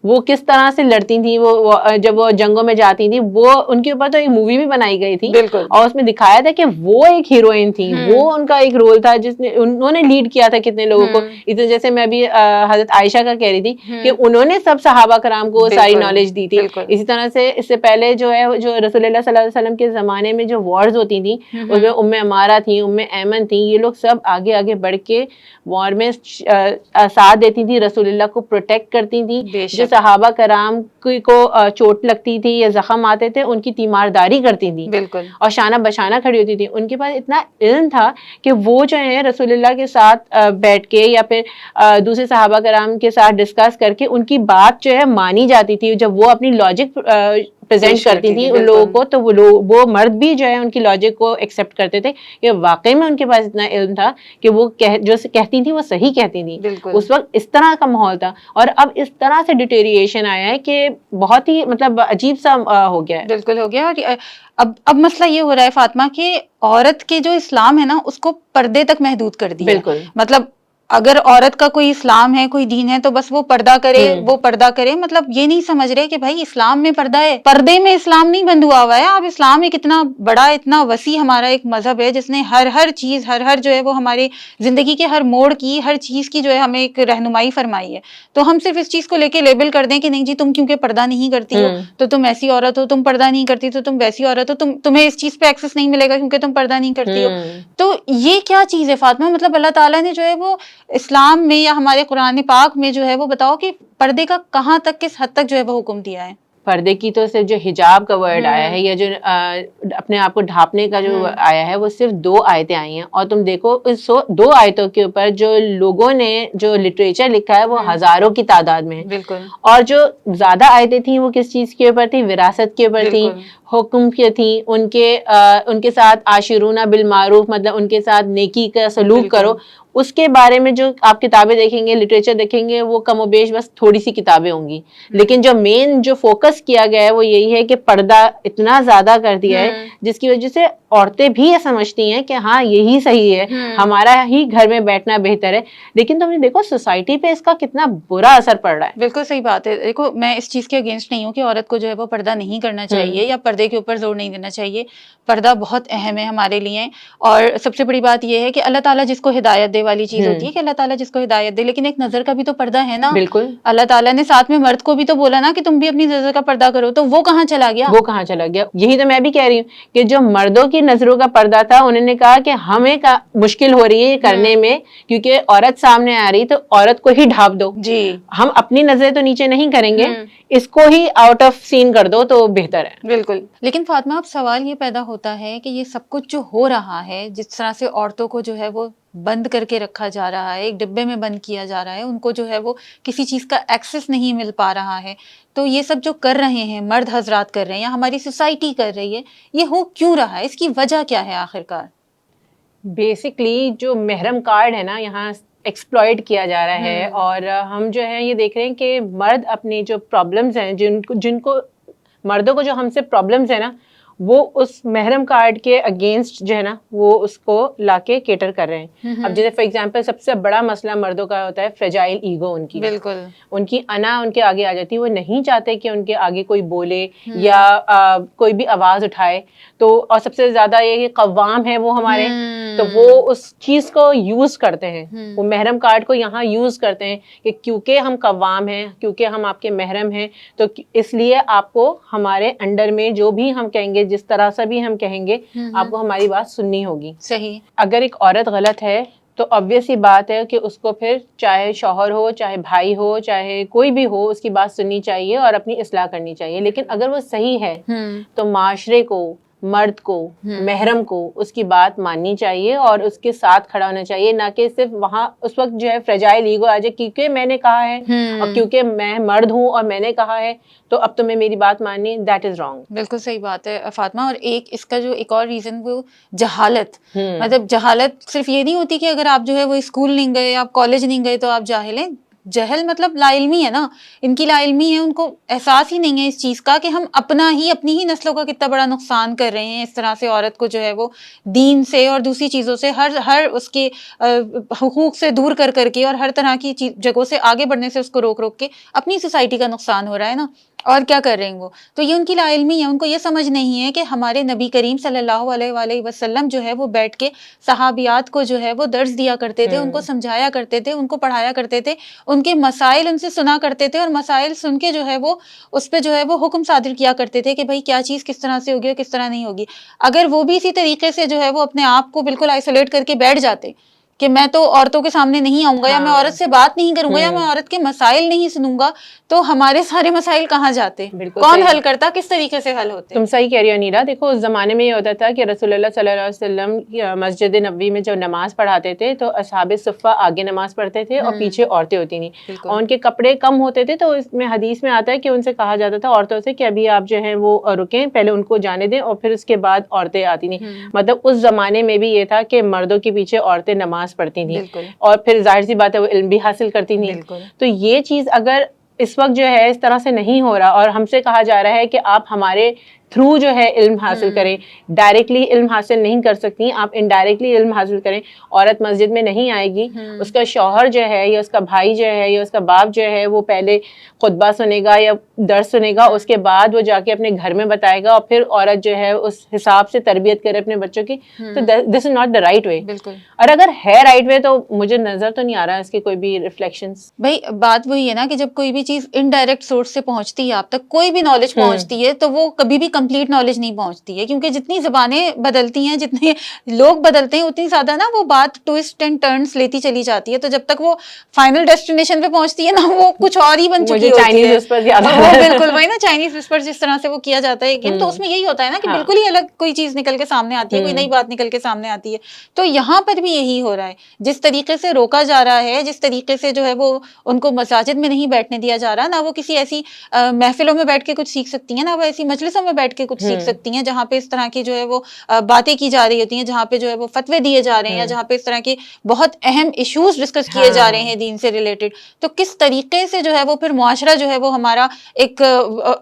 وہ کس طرح سے لڑتی تھیں. وہ جب وہ جنگوں میں جاتی تھیں, وہ ان کے اوپر تو ایک مووی بھی بنائی گئی تھی, اور اس میں دکھایا تھا کہ وہ ایک ہیروئن تھی, وہ ان کا ایک رول تھا جس نے انہوں نے لیڈ کیا تھا کتنے لوگوں کو. جیسے میں ابھی حضرت عائشہ کا کہہ رہی تھی کہ انہوں نے سب صحابہ کرام کو ساری نالج دی تھی. اسی طرح سے اس سے پہلے جو ہے جو رسول اللہ صلی اللہ علیہ وسلم کے زمانے میں جو وارز ہوتی تھیں, اس میں ام عمارہ تھیں, ام ایمن تھیں, یہ لوگ سب آگے آگے بڑھ کے وار میں ساتھ دیتی تھی, رسول اللہ کو پروٹیکٹ کرتی تھی. جو صحابہ کرام کو چوٹ لگتی تھی یا زخم آتے تھے, ان کی تیمارداری کرتی تھی, بالکل, اور شانہ بشانہ کھڑی ہوتی تھی. ان کے پاس اتنا علم تھا کہ وہ جو ہے رسول اللہ کے ساتھ بیٹھ کے یا پھر دوسرے صحابہ کرام کے ساتھ ڈسکس کر کے ان کی بات جو ہے مانی جاتی تھی. جب وہ اپنی لاجک پریزنٹ کرتی تھی ان لوگوں کو, تو وہ مرد بھی جو ہے ان کی لاجک کو ایکسیپٹ کرتے تھے کہ واقعی میں ان کے پاس اتنا علم تھا کہ وہ جو کہتی تھی وہ صحیح کہتی تھی. اس وقت اس طرح کا ماحول تھا, اور اب اس طرح سے ڈیٹیریشن آیا ہے کہ بہت ہی مطلب عجیب سا ہو گیا ہے. بالکل ہو گیا. اور اب مسئلہ یہ ہو رہا ہے فاطمہ کہ عورت کے جو اسلام ہے نا اس کو پردے تک محدود کر دیا. بالکل, مطلب اگر عورت کا کوئی اسلام ہے, کوئی دین ہے, تو بس وہ پردہ کرے, وہ پردہ کرے. مطلب یہ نہیں سمجھ رہے کہ بھائی اسلام میں پردہ ہے, پردے میں اسلام نہیں بند ہوا ہوا ہے. اب اسلام ایک اتنا بڑا, اتنا وسیع ہمارا ایک مذہب ہے جس نے ہر چیز, ہر جو ہے وہ ہمارے زندگی کے ہر موڑ کی, ہر چیز کی جو ہے ہمیں ایک رہنمائی فرمائی ہے. تو ہم صرف اس چیز کو لے کے لیبل کر دیں کہ نہیں جی تم کیونکہ پردہ نہیں کرتی ہو تو تم ایسی عورت ہو, تم پردہ نہیں کرتی تو تم ویسی عورت ہو, تمہیں اس چیز پہ ایکسس نہیں ملے گا کیونکہ تم پردہ نہیں کرتی ہو. تو یہ کیا چیز ہے فاطمہ؟ مطلب اللہ تعالیٰ نے جو ہے وہ اسلام میں یا ہمارے قرآن پاک میں جو ہے وہ بتاؤ کہ پردے کا کہاں تک, کس حد تک جو ہے وہ حکم دیا ہے. پردے کی تو صرف جو حجاب کا ورڈ آیا ہے یا جو اپنے آپ کو ڈھانپنے کا جو آیا ہے وہ صرف 2 آیتیں آئی ہیں. اور تم دیکھو اس 2 آیتوں کے اوپر جو لوگوں نے جو لٹریچر لکھا ہے وہ ہزاروں کی تعداد میں ہے. بالکل. اور جو زیادہ آیتیں تھیں وہ کس چیز کے اوپر تھی؟ وراثت کے اوپر تھی, حکم کی تھی, ان کے ساتھ عاشرون بالمعروف, مطلب ان کے ساتھ نیکی کا سلوک کرو. اس کے بارے میں جو آپ کتابیں دیکھیں گے, لٹریچر دیکھیں گے, وہ کم و بیش بس تھوڑی سی کتابیں ہوں گی. لیکن جو مین جو فوکس کیا گیا ہے وہ یہی ہے کہ پردہ اتنا زیادہ کر دیا ہے جس کی وجہ سے عورتیں بھی یہ سمجھتی ہیں کہ ہاں یہی صحیح ہے, ہمارا ہی گھر میں بیٹھنا بہتر ہے. لیکن تم نے دیکھو سوسائٹی پہ اس کا کتنا برا اثر پڑ رہا ہے. بالکل صحیح بات ہے. دیکھو میں اس چیز کے اگینسٹ نہیں ہوں کہ عورت کو جو ہے وہ پردہ نہیں کرنا چاہیے یا پردے کے اوپر زور نہیں دینا چاہیے. پردہ بہت اہم ہے ہمارے لیے, اور سب سے بڑی بات یہ ہے کہ اللہ تعالیٰ جس کو ہدایت دے والی چیز ہوتی ہے کہ اللہ تعالیٰ جس کو ہدایت دے, لیکن ایک نظر کا بھی تو پردہ ہے نا. بالکل, اللہ تعالیٰ نے ساتھ میں مرد کو بھی تو بولا نا کہ تم بھی اپنی نظر کا پردہ کرو, تو وہ کہاں چلا گیا؟ وہ کہاں چلا گیا؟ یہی تو میں بھی کہہ رہی ہوں کہ جو مردوں کی نظروں کا پردہ تھا, انہوں نے کہا کہ ہمیں مشکل ہو رہی ہے کرنے میں, کیونکہ عورت سامنے آ رہی تو عورت کو ہی ڈھانپ دو, جی ہم اپنی نظریں تو نیچے نہیں کریں گے, اس کو ہی آؤٹ آف سین کر دو تو بہتر ہے. بالکل. لیکن فاطمہ اب سوال یہ پیدا ہوتا ہے کہ یہ سب کچھ جو ہو رہا ہے, جس طرح سے عورتوں کو جو ہے وہ بند کر کے رکھا جا رہا ہے, ایک ڈبے میں بند کیا جا رہا ہے, ان کو جو ہے وہ کسی چیز کا ایکسس نہیں مل پا رہا ہے, تو یہ سب جو کر رہے ہیں مرد حضرات کر رہے ہیں یا ہماری سوسائٹی کر رہی ہے, یہ ہو کیوں رہا ہے؟ اس کی وجہ کیا ہے آخرکار؟ بیسکلی جو محرم کارڈ ہے نا, یہاں ایکسپلائٹ کیا جا رہا ہے, اور ہم جو ہے یہ دیکھ رہے ہیں کہ مرد اپنی جو پرابلمز ہیں, جن کو مردوں کو جو ہم سے پرابلمز ہیں نا, وہ اس محرم کارڈ کے اگینسٹ جو ہے نا وہ اس کو لا کے کیٹر کر رہے ہیں. اب جیسے فار ایگزامپل سب سے بڑا مسئلہ مردوں کا ہوتا ہے فریجائل ایگو, ان کی بالکل, ان کی انا ان کے آگے آ جاتی ہے, وہ نہیں چاہتے کہ ان کے آگے کوئی بولے یا کوئی بھی آواز اٹھائے. تو اور سب سے زیادہ یہ کہ قوام ہے وہ ہمارے, تو وہ اس چیز کو یوز کرتے ہیں, وہ محرم کارڈ کو یہاں یوز کرتے ہیں کہ کیونکہ ہم قوام ہیں, کیونکہ ہم آپ کے محرم ہیں, تو اس لیے آپ کو ہمارے انڈر میں جو بھی ہم کہیں گے, جس طرح سے بھی ہم کہیں گے, آپ کو ہماری بات سننی ہوگی. صحیح. اگر ایک عورت غلط ہے تو obvious ہی بات ہے کہ اس کو پھر چاہے شوہر ہو, چاہے بھائی ہو, چاہے کوئی بھی ہو, اس کی بات سننی چاہیے اور اپنی اصلاح کرنی چاہیے. لیکن اگر وہ صحیح ہے تو معاشرے کو, مرد کو, محرم کو اس کی بات ماننی چاہیے اور اس کے ساتھ کھڑا ہونا چاہیے, نہ کہ صرف وہاں اس وقت جو ہے فریجائل ایگو آ جائے کیونکہ میں نے کہا ہے اور کیونکہ میں مرد ہوں اور میں نے کہا ہے تو اب تمہیں میری بات ماننی, دیٹ از رانگ. بالکل صحیح بات ہے فاطمہ. اور اس کا جو ایک اور ریزن وہ جہالت, مطلب جہالت صرف یہ نہیں ہوتی کہ اگر آپ جو ہے وہ اسکول نہیں گئے, آپ کالج نہیں گئے تو آپ جاہل ہیں. جہل مطلب لا علمی ہے نا, ان کی لا علمی ہے, ان کو احساس ہی نہیں ہے اس چیز کا کہ ہم اپنی ہی نسلوں کا کتنا بڑا نقصان کر رہے ہیں اس طرح سے عورت کو جو ہے وہ دین سے اور دوسری چیزوں سے ہر اس کے حقوق سے دور کر کے اور ہر طرح کی جگہوں سے آگے بڑھنے سے اس کو روک کے اپنی سوسائٹی کا نقصان ہو رہا ہے نا. اور کیا کر رہے ہیں وہ, تو یہ ان کی لا علمی ہے. ان کو یہ سمجھ نہیں ہے کہ ہمارے نبی کریم صلی اللہ علیہ وآلہ وسلم جو ہے وہ بیٹھ کے صحابیات کو جو ہے وہ درس دیا کرتے تھے, ان کو سمجھایا کرتے تھے, ان کو پڑھایا کرتے تھے, ان کے مسائل ان سے سنا کرتے تھے, اور مسائل سن کے جو ہے وہ اس پہ جو ہے وہ حکم صادر کیا کرتے تھے کہ بھائی کیا چیز کس طرح سے ہوگی اور کس طرح نہیں ہوگی. اگر وہ بھی اسی طریقے سے جو ہے وہ اپنے آپ کو بالکل آئسولیٹ کر کے بیٹھ جاتے کہ میں تو عورتوں کے سامنے نہیں آؤں گا, یا میں عورت سے بات نہیں کروں گا, یا میں عورت کے مسائل نہیں سنوں گا, تو ہمارے سارے مسائل کہاں جاتے, کون حل کرتا, کس طریقے سے حل ہوتے؟ تم صحیح کہہ رہی ہو نیرا. دیکھو اس زمانے میں یہ ہوتا تھا کہ رسول اللہ صلی اللہ علیہ وسلم مسجد نبوی میں جب نماز پڑھاتے تھے تو اصحاب صفہ آگے نماز پڑھتے تھے اور پیچھے عورتیں ہوتی تھیں, اور ان کے کپڑے کم ہوتے تھے, تو اس میں حدیث میں آتا ہے کہ ان سے کہا جاتا تھا عورتوں سے کہ ابھی آپ جو ہیں وہ رکیں, پہلے ان کو جانے دیں اور پھر اس کے بعد عورتیں آتی تھیں. مطلب اس زمانے میں بھی یہ تھا کہ مردوں کے پیچھے عورتیں نماز پڑھتی تھیں, اور پھر ظاہر سی بات ہے وہ علم بھی حاصل کرتی تھیں. تو یہ چیز اگر اس وقت جو ہے اس طرح سے نہیں ہو رہا, اور ہم سے کہا جا رہا ہے کہ آپ ہمارے تھرو جو ہے علم حاصل کریں, ڈائریکٹلی علم حاصل نہیں کر سکتی, آپ انڈائریکٹلی علم حاصل کریں. عورت مسجد میں نہیں آئے گی, اس کا شوہر جو ہے یا اس کا بھائی جو ہے یا اس کا باپ جو ہے وہ پہلے خطبہ سنے گا یا درس سنے گا, اس کے بعد وہ جا کے اپنے گھر میں بتائے گا, اور پھر عورت جو ہے اس حساب سے تربیت کرے اپنے بچوں کی. تو دس is not the right way. اور اگر ہے رائٹ وے تو مجھے نظر تو نہیں آ رہا اس کے کوئی بھی ریفلیکشنز. بھائی بات وہی ہے نا کہ جب کوئی بھی چیز انڈائریکٹ سورس سے پہنچتی ہے آپ تک, کوئی بھی نالج پہنچتی ہے, تو وہ کبھی بھی کمپلیٹ نالج نہیں پہنچتی ہے, کیونکہ جتنی زبانیں بدلتی ہیں, جتنے لوگ بدلتے ہیں, اتنی زیادہ نا وہ بات ٹوسٹ اینڈ ٹرنس لیتی چلی جاتی ہے. تو جب تک وہ فائنل ڈیسٹینیشن پہ پہنچتی ہے نا, وہ کچھ اور ہی بن چکی ہوتی ہے. بالکل وہی نا چائنیز وسپر جس طرح سے وہ کیا جاتا ہے گیم, تو اس میں یہی ہوتا ہے نا کہ بالکل ہی الگ کوئی چیز نکل کے سامنے آتی ہے, کوئی نئی بات نکل کے سامنے آتی ہے. تو یہاں پر بھی یہی ہو رہا ہے, جس طریقے سے روکا جا رہا ہے, جس طریقے سے جو ہے وہ ان کو مساجد میں نہیں بیٹھنے دیا جا رہا, نہ وہ کسی ایسی محفلوں میں بیٹھ کے کچھ سیکھ سکتی ہیں, نہ وہ ایسی مجلسوں میں بیٹھ کے کچھ سیکھ سکتی ہیں جہاں پہ اس طرح کی جو ہے وہ باتیں کی جا رہی ہوتی ہیں, جہاں پہ جو ہے وہ فتوے دیے جا رہے ہیں, یا جہاں پہ اس طرح کے بہت اہم ایشوز ڈسکس کیے جا رہے ہیں دین سے ریلیٹڈ. تو کس طریقے سے جو ہے وہ پھر معاشرہ جو ہے وہ ہمارا ایک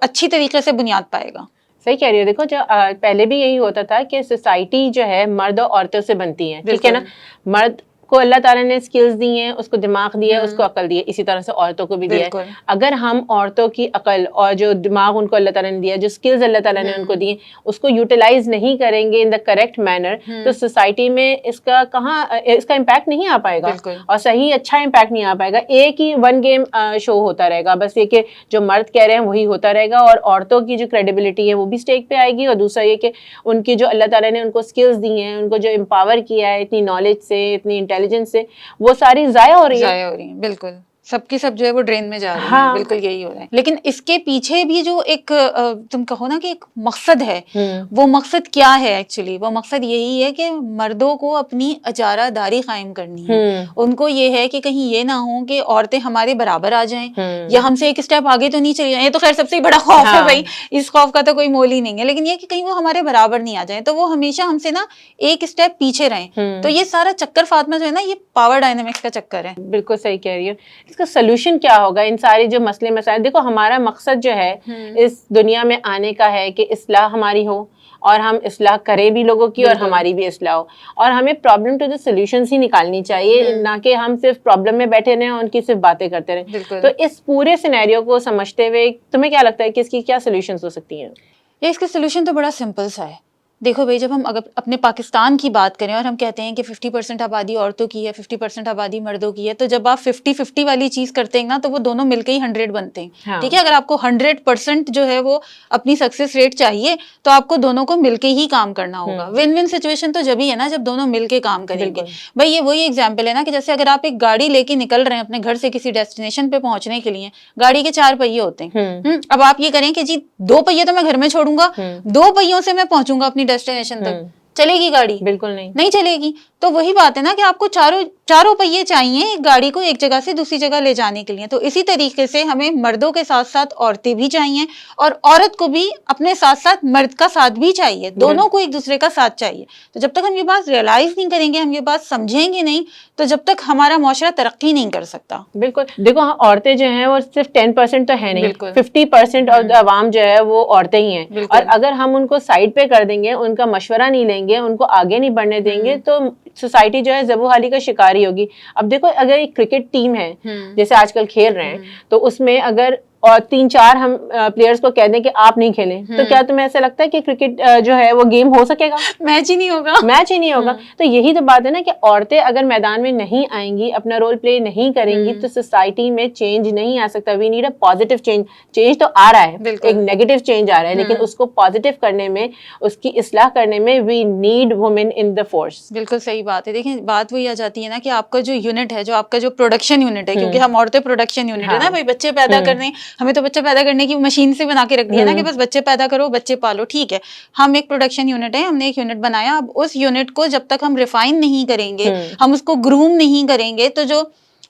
اچھی طریقے سے بنیاد پائے گا؟ صحیح کہہ رہی ہو. دیکھو جو پہلے بھی یہی ہوتا تھا کہ سوسائٹی جو ہے مرد اور عورتوں سے بنتی ہے, ٹھیک ہے نا, مرد کو اللہ تعالیٰ نے اسکلز دی ہیں, اس کو دماغ دیا ہے, اس کو عقل دی ہے, اسی طرح سے عورتوں کو بھی دیا ہے. اگر ہم عورتوں کی عقل اور جو دماغ ان کو اللہ تعالیٰ نے دیا, جو اسکلز اللہ تعالیٰ نے ان کو دی, اس کو یوٹیلائز نہیں کریں گے ان دا کریکٹ مینر, تو سوسائٹی میں اس کا امپیکٹ نہیں آ پائے گا, اور صحیح اچھا امپیکٹ نہیں آ پائے گا. ایک ہی ون گیم شو ہوتا رہے گا, بس یہ کہ جو مرد کہہ رہے ہیں وہی ہوتا رہے گا, اور عورتوں کی جو کریڈیبلٹی ہے وہ بھی اسٹیک پہ آئے گی, اور دوسرا یہ کہ ان کی جو اللہ تعالیٰ نے ان کو اسکلز دی ہیں, ان کو جو امپاور کیا ہے اتنی نالج سے, اتنی انٹیلیجنس سے, وہ ساری ضائع ہو رہی ہیں. بالکل سب کی سب جو ہے وہ ڈرین میں جا رہی ہیں. بالکل یہی ہو رہا ہے. لیکن اس کے پیچھے بھی جو ایک تم کہو نا کہ ایک مقصد ہے, وہ مقصد کیا ہے ایکچولی؟ وہ مقصد یہی ہے کہ مردوں کو اپنی اجارہ داری قائم کرنی ہے. ان کو یہ ہے کہ کہیں یہ نہ ہو کہ عورتیں ہمارے برابر آ جائیں یا ہم سے ایک اسٹیپ آگے تو نہیں چلی جائیں. یہ تو خیر سب سے بڑا خوف ہے بھائی, اس خوف کا تو کوئی مول ہی نہیں ہے. لیکن یہ کہ کہیں وہ ہمارے برابر نہیں آ جائیں, تو وہ ہمیشہ ہم سے نا ایک اسٹیپ پیچھے رہیں. تو یہ سارا چکر فاطمہ جو ہے نا, یہ پاور ڈائنامکس کا چکر ہے. بالکل صحیح کہہ رہی ہو. اس کا سولوشن کیا ہوگا ان ساری جو مسئلے مسائل؟ دیکھو ہمارا مقصد جو ہے اس دنیا میں آنے کا ہے کہ اصلاح ہماری ہو, اور ہم اصلاح کریں بھی لوگوں کی, اور ہماری بھی اصلاح ہو, اور ہمیں پرابلم ٹو دا سولوشنز ہی نکالنی چاہیے, نہ کہ ہم صرف پرابلم میں بیٹھے رہیں اور ان کی صرف باتیں کرتے رہیں. تو اس پورے سینیریو کو سمجھتے ہوئے تمہیں کیا لگتا ہے کہ اس کی کیا سولوشنز ہو سکتی ہیں؟ اس کا سولوشن تو بڑا سمپل سا ہے. دیکھو بھائی, جب ہم اگر اپنے پاکستان کی بات کریں اور ہم کہتے ہیں کہ 50% آبادی عورتوں کی ہے, 50% آبادی مردوں کی ہے, تو جب آپ 50-50 والی چیز کرتے ہیں نا, تو وہ دونوں مل کے ہی 100 بنتے ہیں. ٹھیک ہے, اگر آپ کو 100% جو ہے وہ اپنی سکسیس ریٹ چاہیے, تو آپ کو دونوں کو مل کے ہی کام کرنا ہوگا. ون ون سچویشن تو جب ہی ہے نا جب دونوں مل کے کام کریں گے. بھائی یہ وہی ایگزامپل ہے نا کہ جیسے اگر آپ ایک گاڑی لے کے نکل رہے ہیں اپنے گھر سے کسی ڈیسٹینیشن پہ پہنچنے کے لیے, گاڑی کے 4 پہیے ہوتے ہیں. اب آپ یہ کریں کہ جی 2 پہیے تو میں گھر میں چھوڑوں گا, 2 پہیوں سے میں پہنچوں گا اپنی ڈیسٹینیشن تک, چلے گی گاڑی؟ بالکل نہیں چلے گی. تو وہی بات ہے نا کہ آپ کو چاروں پہیے چاہیے ایک گاڑی کو ایک جگہ سے دوسری جگہ لے جانے کے لیے. تو اسی طریقے سے ہمیں مردوں کے ساتھ ساتھ عورتیں بھی چاہیے, اور عورت کو بھی اپنے ساتھ ساتھ مرد کا ساتھ بھی چاہیے. دونوں کو ایک دوسرے کا ساتھ چاہیے. تو جب تک ہم یہ بات ریئلائز نہیں کریں گے, ہم یہ بات سمجھیں گے نہیں, تو جب تک ہمارا معاشرہ ترقی نہیں کر سکتا. بالکل. دیکھو عورتیں جو ہیں وہ صرف 10% تو ہے نہیں, 50% آف دا عوام جو ہے وہ عورتیں ہی ہیں. اور اگر ہم ان کو سائڈ پہ کر دیں گے, ان کا مشورہ نہیں لیں گے, ان کو آگے نہیں بڑھنے دیں گے, تو سوسائٹی جو ہے زبو حالی کا شکار ہی ہوگی. اب دیکھو اگر ایک کرکٹ ٹیم ہے جیسے آج کل کھیل رہے ہیں, تو اس میں اگر اور 3-4 ہم پلیئرز کو کہہ دیں کہ آپ نہیں کھیلیں, تو کیا تمہیں ایسا لگتا ہے کہ کرکٹ جو ہے وہ گیم ہو سکے گا؟ میچ ہی نہیں ہوگا. تو یہی تو بات ہے نا کہ عورتیں اگر میدان میں نہیں آئیں گی, اپنا رول پلے نہیں کریں گی, تو سوسائٹی میں چینج نہیں آ سکتا. We need a positive change. Change تو آ رہا ہے, ایک نیگیٹو چینج آ رہا ہے, لیکن اس کو پازیٹیو کرنے میں, اس کی اصلاح کرنے میں we need women in the force. بالکل صحیح بات ہے. دیکھیں بات وہی آ جاتی ہے نا کہ آپ کا جو یونٹ ہے, جو آپ کا جو پروڈکشن یونٹ ہے, کیونکہ ہم عورتیں پروڈکشن یونٹ ہے نا بھائی, بچے پیدا کرنے, ہمیں تو بچے پیدا کرنے کی مشین سے بنا کے رکھ دیا نا کہ بس بچے پیدا کرو, بچے پالو. ٹھیک ہے, ہم ایک پروڈکشن یونٹ ہے, ہم نے ایک یونٹ بنایا. اب اس یونٹ کو جب تک ہم ریفائن نہیں کریں گے, ہم اس کو گروم نہیں کریں گے, تو جو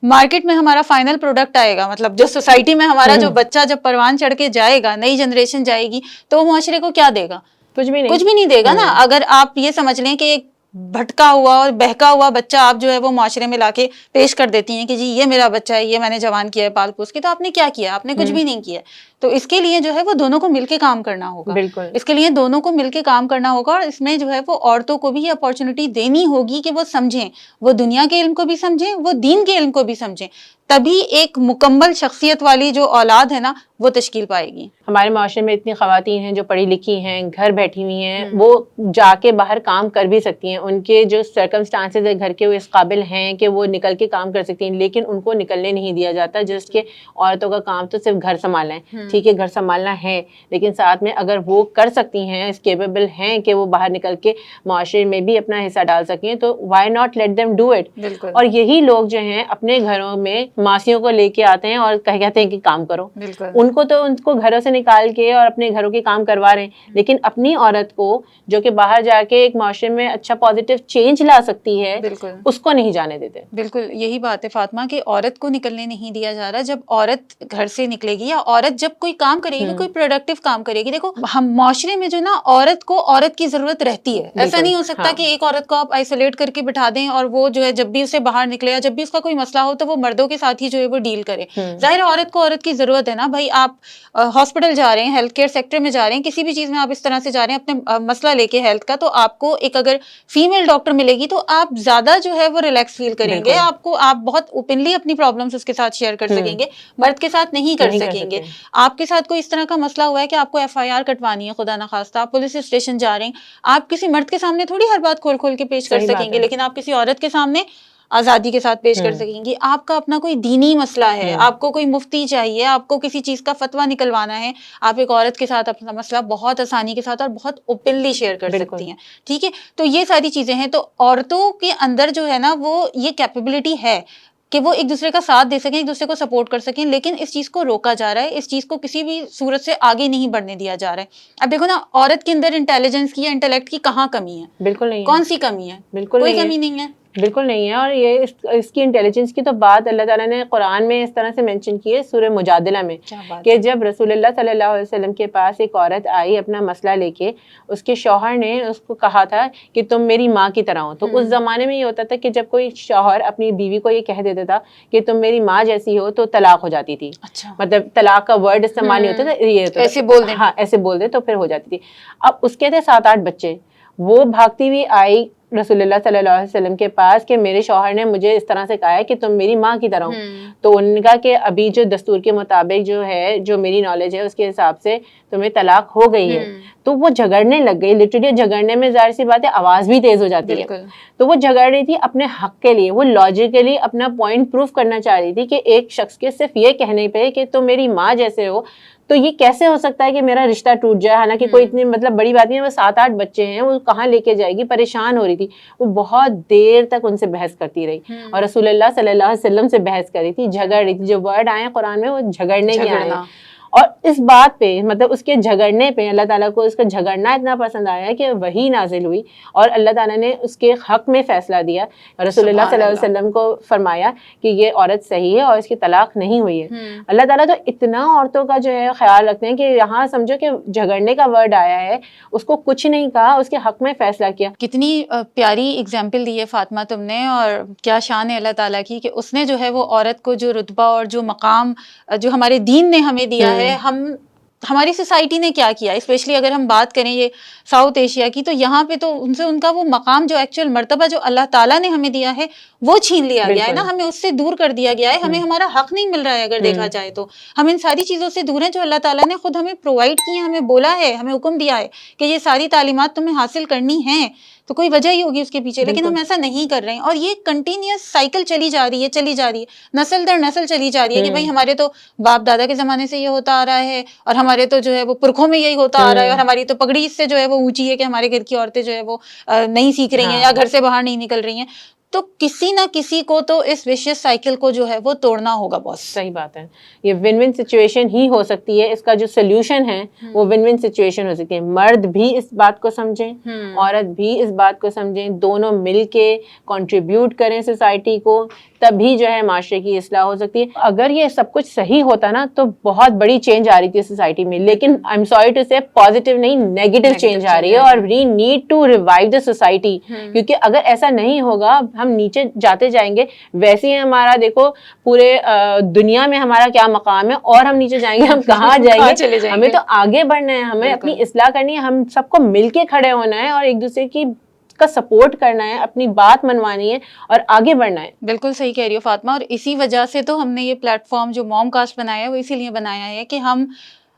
مارکیٹ میں ہمارا فائنل پروڈکٹ آئے گا, مطلب جو سوسائٹی میں ہمارا جو بچہ جب پروان چڑھ کے جائے گا, نئی جنریشن جائے گی, تو وہ معاشرے کو کیا دے گا؟ کچھ بھی نہیں دے گا نا. اگر آپ یہ سمجھ لیں کہ ایک بھٹکا ہوا اور بہکا ہوا بچہ آپ جو ہے وہ معاشرے میں لا کے پیش کر دیتی ہیں کہ جی یہ میرا بچہ ہے, یہ میں نے جوان کیا ہے پال پوس کے, تو آپ نے کیا کیا؟ آپ نے کچھ بھی نہیں کیا. تو اس کے لیے جو ہے وہ دونوں کو مل کے کام کرنا ہوگا. بالکل, اس کے لیے دونوں کو مل کے کام کرنا ہوگا, اور اس میں جو ہے وہ عورتوں کو بھی یہ اپارچونٹی دینی ہوگی کہ وہ سمجھیں, وہ دنیا کے علم کو بھی سمجھیں, وہ دین کے علم کو بھی سمجھیں. تبھی ایک مکمل شخصیت والی جو اولاد ہے نا وہ تشکیل پائے گی. ہمارے معاشرے میں اتنی خواتین ہیں جو پڑھی لکھی ہیں, گھر بیٹھی ہوئی ہیں, وہ جا کے باہر کام کر بھی سکتی ہیں. ان کے جو سرکمسٹانسز ہے گھر کے, وہ اس قابل ہیں کہ وہ نکل کے کام کر سکتی ہیں, لیکن ان کو نکلنے نہیں دیا جاتا. جس کے عورتوں کا کام تو صرف گھر سنبھالنا ہے. ٹھیک ہے, گھر سنبھالنا ہے, لیکن ساتھ میں اگر وہ کر سکتی ہیں, اس کیپیبل ہیں کہ وہ باہر نکل کے معاشرے میں بھی اپنا حصہ ڈال سکیں, تو why not let them do it. اور یہی لوگ جو ہیں اپنے گھروں میں ماسیوں کو لے کے آتے ہیں اور کہتے ہیں کہ کام کرو. ان کو گھروں سے نکال کے اور اپنے گھروں کے کام کروا رہے ہیں, لیکن اپنی عورت کو جو کہ باہر جا کے ایک معاشرے میں اچھا پازیٹیو چینج لا سکتی ہے, اس کو نہیں جانے دیتے. بالکل یہی بات ہے فاطمہ کہ عورت کو نکلنے نہیں دیا جا رہا. جب عورت گھر سے نکلے گی یا عورت جب کوئی کام کرے گی, کوئی پروڈکٹیو کام کرے گی, دیکھو ہم معاشرے میں جو نا عورت کو عورت کی ضرورت رہتی ہے. ایسا نہیں ہو سکتا کہ ایک عورت کو آپ آئسولیٹ کر کے بٹھا دیں اور وہ جو ہے جب بھی اسے باہر نکلے یا جب بھی اس کا کوئی مسئلہ ہو تو وہ مردوں کے ساتھ ہی جو ہے وہ ڈیل کرے. ظاہر ہے عورت کو عورت کی ضرورت ہے نا بھائی, آپ ہاسپٹل جا رہے ہیں, ہیلتھ کیئر سیکٹر میں جا رہے ہیں, کسی بھی چیز میں آپ اس طرح سے جا رہے ہیں اپنے مسئلہ لے کے ہیلتھ کا, تو آپ کو ایک اگر فیمیل ڈاکٹر ملے گی تو آپ زیادہ جو ہے وہ ریلیکس فیل کریں گے, آپ بہت اوپنلی اپنی پرابلمس اس کے ساتھ شیئر کر سکیں گے, مرد کے ساتھ نہیں کر سکیں گے. آپ کے ساتھ کوئی اس طرح کا مسئلہ ہوا ہے کہ آپ کو FIR کٹوانی ہے, خدا نخواستہ آپ پولیس اسٹیشن جا رہے ہیں, آپ کسی مرد کے سامنے تھوڑی ہر بات کھول کھول کے پیش کر سکیں گے, لیکن آپ کسی عورت کے سامنے آزادی کے ساتھ پیش کر سکیں گی. آپ کا اپنا کوئی دینی مسئلہ ہے, آپ کو کوئی مفتی چاہیے, آپ کو کسی چیز کا فتویٰ نکلوانا ہے, آپ ایک عورت کے ساتھ اپنا مسئلہ بہت آسانی کے ساتھ اور بہت اوپنلی شیئر کر سکتی ہیں. ٹھیک ہے, تو یہ ساری چیزیں ہیں. تو عورتوں کے اندر جو ہے نا وہ یہ کیپیبلٹی ہے کہ وہ ایک دوسرے کا ساتھ دے سکیں, ایک دوسرے کو سپورٹ کر سکیں, لیکن اس چیز کو روکا جا رہا ہے, اس چیز کو کسی بھی صورت سے آگے نہیں بڑھنے دیا جا رہا ہے. اب دیکھو نا, عورت کے اندر انٹیلیجنس کی یا انٹلیکٹ کی کہاں کمی ہے؟ بالکل نہیں, کون سی کمی ہے؟ بالکل کوئی کمی نہیں ہے, بالکل نہیں ہے. اور یہ اس کی انٹیلیجنس کی تو بات اللہ تعالیٰ نے قرآن میں اس طرح سے مینشن کی ہے سورہ مجادلہ میں, کہ جب رسول اللہ صلی اللہ علیہ وسلم کے پاس ایک عورت آئی اپنا مسئلہ لے کے, اس کے شوہر نے اس کو کہا تھا کہ تم میری ماں کی طرح ہو. تو اس زمانے میں یہ ہوتا تھا کہ جب کوئی شوہر اپنی بیوی کو یہ کہہ دیتا تھا کہ تم میری ماں جیسی ہو تو طلاق ہو جاتی تھی. مطلب طلاق کا ورڈ استعمال نہیں ہوتا تھا, یہ ہوتا ایسے بول دیں, ہاں ایسے بول دے تو پھر ہو جاتی تھی. اب اس کے تھے 7-8 بچے, وہ بھاگتی ہوئی آئی رسول اللہ صلی اللہ علیہ وسلم کے پاس کہ میرے شوہر نے مجھے اس طرح سے کہا ہے کہ تم میری ماں کی طرح ہو. تو انہوں نے کہا کہ ابھی جو دستور کے مطابق جو ہے, جو میری نالج ہے اس کے حساب سے تمہیں طلاق ہو گئی ہے. تو وہ جھگڑنے لگ گئی, لٹرلی جھگڑنے میں ظاہر سی بات ہے آواز بھی تیز ہو جاتی ہے. تو وہ جھگڑ رہی تھی اپنے حق کے لیے, وہ لاجیکلی اپنا پوائنٹ پروف کرنا چاہ رہی تھی کہ ایک شخص کے صرف یہ کہنے پہ کہ تم میری ماں جیسے ہو تو یہ کیسے ہو سکتا ہے کہ میرا رشتہ ٹوٹ جائے. حالانکہ کوئی اتنی مطلب بڑی بات نہیں ہے, وہ 7-8 بچے ہیں, وہ کہاں لے کے جائے گی, پریشان ہو رہی تھی. وہ بہت دیر تک ان سے بحث کرتی رہی اور رسول اللہ صلی اللہ علیہ وسلم سے بحث کر رہی تھی, جھگڑ رہی تھی. جو ورڈ آئے قرآن میں وہ جھگڑنے کے آئے, اور اس بات پہ مطلب اس کے جھگڑنے پہ اللہ تعالیٰ کو اس کا جھگڑنا اتنا پسند آیا کہ وحی نازل ہوئی اور اللہ تعالیٰ نے اس کے حق میں فیصلہ دیا. رسول اللہ صلی اللہ علیہ وسلم کو فرمایا کہ یہ عورت صحیح ہے اور اس کی طلاق نہیں ہوئی ہے. اللہ تعالیٰ تو اتنا عورتوں کا جو ہے خیال رکھتے ہیں کہ یہاں سمجھو کہ جھگڑنے کا ورڈ آیا ہے, اس کو کچھ نہیں کہا, اس کے حق میں فیصلہ کیا. کتنی پیاری اگزامپل دی ہے فاطمہ تم نے, اور کیا شان ہے اللہ تعالیٰ کی کہ اس نے جو ہے وہ عورت کو جو رتبہ اور جو مقام جو ہمارے دین نے ہمیں دیا ہے, ہماری سوسائٹی نے کیا کیا. اسپیشلی اگر ہم بات کریں یہ ساؤتھ ایشیا کی, تو یہاں پہ تو ان سے ان کا وہ مقام جو ایکچوئل مرتبہ جو اللہ تعالیٰ نے ہمیں دیا ہے وہ چھین لیا گیا ہے نا, ہمیں اس سے دور کر دیا گیا ہے, ہمیں ہمارا حق نہیں مل رہا ہے. اگر دیکھا جائے تو ہم ان ساری چیزوں سے دور ہیں جو اللہ تعالیٰ نے خود ہمیں پرووائڈ کی ہیں, ہمیں بولا ہے, ہمیں حکم دیا ہے کہ یہ ساری تعلیمات تمہیں حاصل کرنی ہیں. تو کوئی وجہ ہی ہوگی اس کے پیچھے, لیکن ہم ایسا نہیں کر رہے ہیں. اور یہ کنٹینیوس سائیکل چلی جا رہی ہے, نسل در نسل چلی جا رہی ہے کہ بھائی ہمارے تو باپ دادا کے زمانے سے یہ ہوتا آ رہا ہے, اور ہمارے تو جو ہے وہ پرکھوں میں یہی ہوتا آ رہا ہے, اور ہماری تو پگڑی اس سے جو ہے وہ اونچی ہے کہ ہمارے گھر کی عورتیں جو ہے وہ نہیں سیکھ رہی ہیں یا گھر سے باہر نہیں نکل رہی ہیں. تو کسی نہ کسی کو تو اس ویشیس سائیکل کو جو ہے وہ توڑنا ہوگا. بہت صحیح بات ہے, یہ ون ون سچویشن ہی ہو سکتی ہے. اس کا جو سولوشن ہے وہ ون ون سچویشن ہو سکتی ہے. مرد بھی اس بات کو سمجھیں, عورت بھی اس بات کو سمجھیں, دونوں مل کے کنٹریبیوٹ کریں سوسائٹی کو, تبھی جو ہے معاشرے کی اصلاح ہو سکتی ہے. اگر یہ سب کچھ صحیح ہوتا نا تو بہت بڑی چینج آ رہی تھی سوسائٹی میں, لیکن I am sorry to say positive نہیں, نیگیٹو چینج آ رہی ہے. اور we need to revive the society, کیونکہ اگر ایسا نہیں ہوگا ہم نیچے جاتے جائیں گے. ویسے ہی ہمارا دیکھو پورے دنیا میں ہمارا کیا مقام ہے, اور ہم نیچے جائیں گے ہم کہاں جائیں گے. ہمیں تو آگے بڑھنا ہے, ہمیں اپنی اصلاح کرنی ہے, ہم سب کو مل کے کھڑے ہونا ہے اور ایک دوسرے کی کا سپورٹ کرنا ہے, اپنی بات منوانی ہے اور آگے بڑھنا ہے. بالکل صحیح کہہ رہی ہو فاطمہ, اور اسی وجہ سے تو ہم نے یہ پلیٹ فارم جو موم کاسٹ بنایا ہے وہ اسی لیے بنایا ہے کہ ہم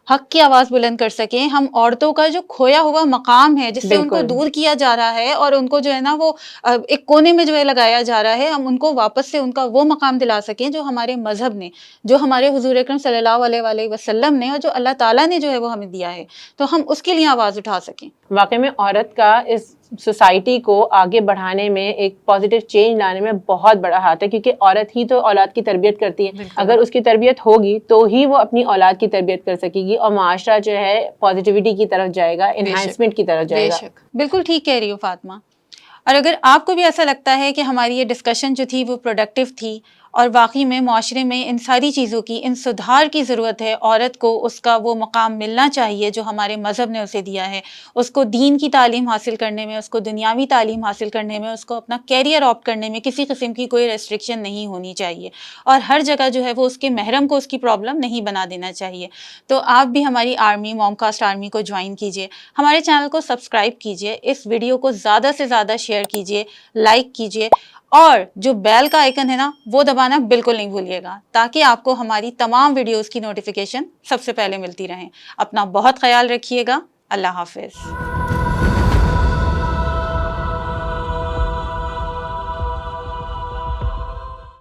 حق کی آواز بلند کر سکیں. ہم عورتوں کا جو کھویا ہوا مقام ہے جس سے ان کو دور کیا جا رہا ہے اور ان کو جو ہے نا وہ ایک کونے میں جو ہے لگایا جا رہا ہے, ہم ان کو واپس سے ان کا وہ مقام دلا سکیں جو ہمارے مذہب نے, جو ہمارے حضور اکرم صلی اللہ علیہ وسلم نے, اور جو اللہ تعالیٰ نے جو ہے وہ ہمیں دیا ہے, تو ہم اس کے لیے آواز اٹھا سکیں. واقعی میں عورت کا اس سوسائٹی کو آگے بڑھانے میں, ایک پازیٹیو چینج لانے میں بہت بڑا ہاتھ ہے, کیونکہ عورت ہی تو اولاد کی تربیت کرتی ہے. اگر اس کی تربیت ہوگی تو ہی وہ اپنی اولاد کی تربیت کر سکے گی, اور معاشرہ جو ہے پازیٹیوٹی کی طرف جائے گا, انہانسمنٹ کی طرف جائے گا. بالکل ٹھیک کہہ رہی ہو فاطمہ. اور اگر آپ کو بھی ایسا لگتا ہے کہ ہماری یہ ڈسکشن جو تھی وہ پروڈکٹیو تھی اور واقعی میں معاشرے میں ان ساری چیزوں کی، ان سدھار کی ضرورت ہے. عورت کو اس کا وہ مقام ملنا چاہیے جو ہمارے مذہب نے اسے دیا ہے. اس کو دین کی تعلیم حاصل کرنے میں، اس کو دنیاوی تعلیم حاصل کرنے میں، اس کو اپنا کیریئر آپٹ کرنے میں کسی قسم کی کوئی ریسٹرکشن نہیں ہونی چاہیے، اور ہر جگہ جو ہے وہ اس کے محرم کو اس کی پرابلم نہیں بنا دینا چاہیے. تو آپ بھی ہماری آرمی، موم کاسٹ آرمی کو جوائن کیجیے، ہمارے چینل کو سبسکرائب کیجیے، اس ویڈیو کو زیادہ سے زیادہ شیئر کیجیے، لائک کیجیے، اور جو بیل کا آئیکن ہے نا وہ دبانا بالکل نہیں بھولیے گا، تاکہ آپ کو ہماری تمام ویڈیوز کی نوٹیفیکیشن سب سے پہلے ملتی رہیں. اپنا بہت خیال رکھیے گا. اللہ حافظ.